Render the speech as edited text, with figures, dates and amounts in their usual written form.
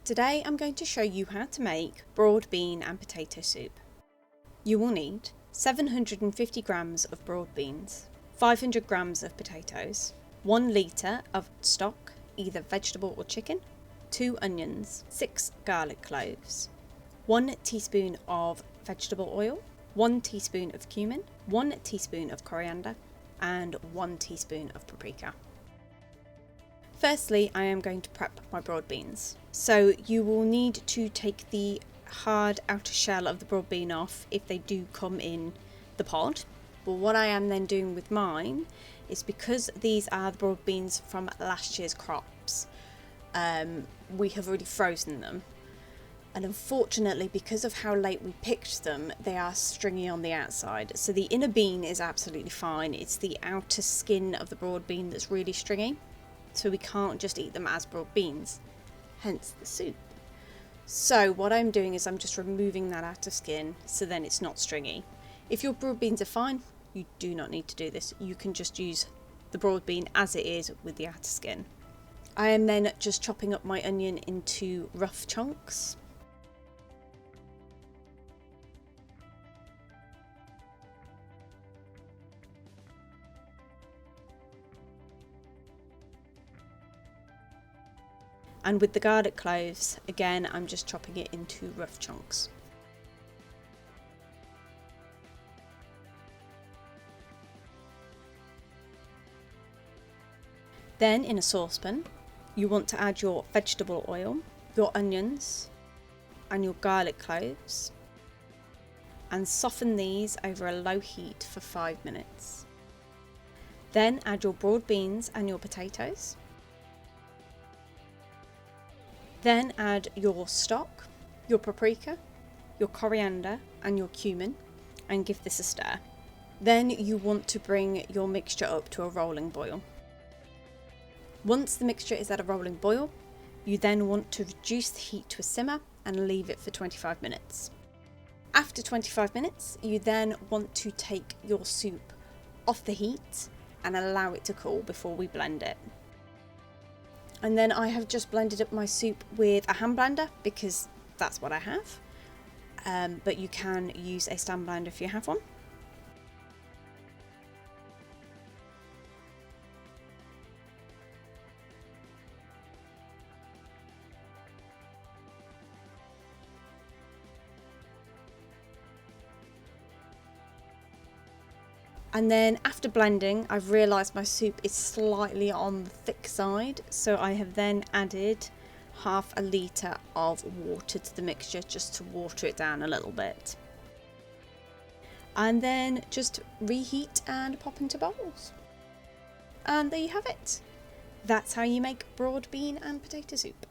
Today I'm going to show you how to make broad bean and potato soup. You will need 750 grams of broad beans, 500 grams of potatoes, 1 litre of stock, either vegetable or chicken, 2 onions, 6 garlic cloves, 1 teaspoon of vegetable oil, 1 teaspoon of cumin, 1 teaspoon of coriander, and 1 teaspoon of paprika. Firstly, I am going to prep my broad beans. So you will need to take the hard outer shell of the broad bean off if they do come in the pod. But what I am then doing with mine is, because these are the broad beans from last year's crops, we have already frozen them. And unfortunately, because of how late we picked them, they are stringy on the outside. So the inner bean is absolutely fine. It's the outer skin of the broad bean that's really stringy. So we can't just eat them as broad beans, hence the soup. So what I'm doing is I'm just removing that outer skin so then it's not stringy. If your broad beans are fine, you do not need to do this. You can just use the broad bean as it is with the outer skin. I am then just chopping up my onion into rough chunks. And with the garlic cloves, again, I'm just chopping it into rough chunks. Then in a saucepan, you want to add your vegetable oil, your onions, and your garlic cloves, and soften these over a low heat for 5 minutes. Then add your broad beans and your potatoes. Then add your stock, your paprika, your coriander and your cumin, and give this a stir. Then you want to bring your mixture up to a rolling boil. Once the mixture is at a rolling boil, you then want to reduce the heat to a simmer and leave it for 25 minutes. After 25 minutes, you then want to take your soup off the heat and allow it to cool before we blend it. And then I have just blended up my soup with a hand blender because that's what I have. But you can use a stand blender if you have one. And then after blending, I've realised my soup is slightly on the thick side, so I have then added half a litre of water to the mixture just to water it down a little bit. And then just reheat and pop into bowls. And there you have it. That's how you make broad bean and potato soup.